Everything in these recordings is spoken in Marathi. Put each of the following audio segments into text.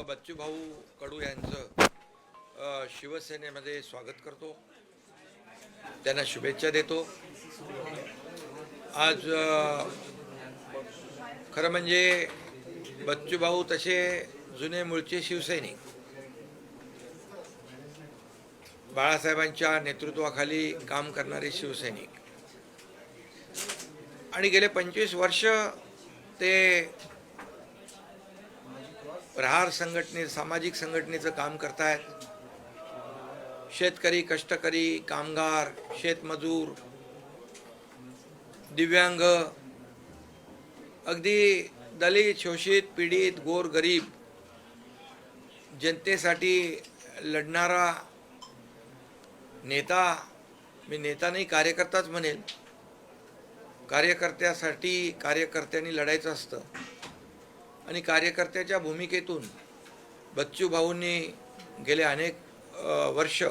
बच्चूभाऊ कडू यांचं शिवसेनेमध्ये स्वागत करतो, त्यांना शुभेच्छा देतो। आज खरं म्हणजे बच्चूभाऊ तसे जुने मूळचे शिवसैनिक, बाळासाहेबांच्या नेतृत्वाखाली काम करणारे शिवसैनिक, आणि गेले 25 वर्ष ते प्रहार संघटने सामाजिक संघटनेचं काम करतायत। शेतकरी, कष्टकरी, कामगार, शेतमजूर, दिव्यांग, अगदी दलित, शोषित, पीडित, गोर गरीब जनतेसाठी लढणारा नेता, मी नेता नाही कार्यकर्ताच म्हणेल। कार्यकर्त्यासाठी कार्यकर्त्यांनी लढायचं असतं आणि कार्यकर्त्याच्या भूमिकेतून बच्चूभाऊंनी गेले अनेक वर्ष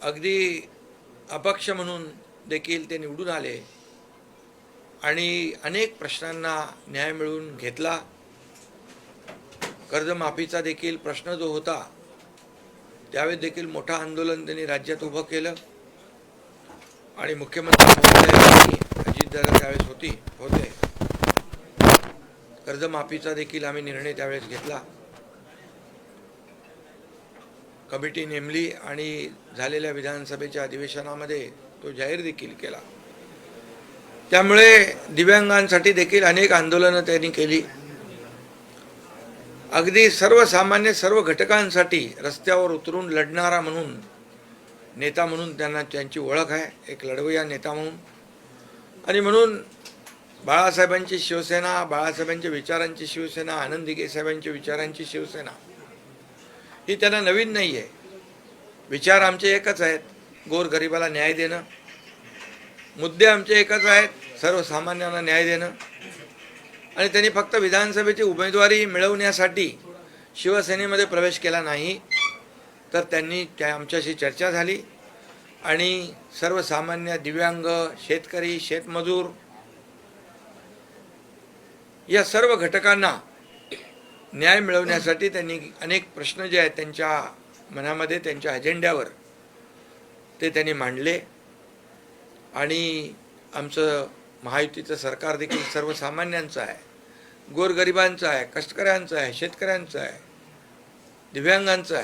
अगदी अपक्ष म्हणून देखील ते निवडून आले आणि अनेक प्रश्नांना न्याय मिळवून घेतला। कर्जमाफीचा देखील प्रश्न जो होता त्यावेळेस देखील मोठा आंदोलन त्यांनी राज्यात उभं केलं आणि मुख्यमंत्री महोदयांनी अजितदादा त्यावेळेस होते कर्जमाफीचा देखील आम्ही निर्णय त्यावेळेस घेतला, कमिटी नेमली आणि झालेल्या विधानसभेच्या अधिवेशनामध्ये तो जाहीर देखील केला। त्यामुळे दिव्यांगांसाठी देखील अनेक आंदोलनं त्यांनी केली। अगदी सर्वसामान्य सर्व घटकांसाठी रस्त्यावर उतरून लढणारा म्हणून नेता म्हणून त्यांची ओळख आहे, एक लढवय्या नेता म्हणून। आणि म्हणून बाळासाहेबांची शिवसेना, बाळासाहेबांच्या विचारांची शिवसेना, आनंद दिघे साहेबांच्या विचारांची शिवसेना ही त्यांना नवीन नाही आहे। विचार आमचे एकच आहेत, गोरगरिबाला न्याय देणं। मुद्दे आमचे एकच आहेत, सर्वसामान्यांना न्याय देणं। आणि त्यांनी फक्त विधानसभेची उमेदवारी मिळवण्यासाठी शिवसेनेमध्ये प्रवेश केला नाही, तर त्यांनी आमच्याशी चर्चा झाली आणि सर्वसामान्य, दिव्यांग, शेतकरी, शेतमजूर या सर्व घटकांना न्याय मिळवण्यासाठी त्यांनी अनेक प्रश्न जे आहेत त्यांच्या मनामध्ये, त्यांच्या अजेंड्यावर ते त्यांनी मांडले। आणि आमचं महायुतीचं सरकार देखील सर्वसामान्यांचं आहे, गोरगरिबांचं आहे, कष्टकऱ्यांचं आहे, शेतकऱ्यांचं आहे, दिव्यांगांचं आहे।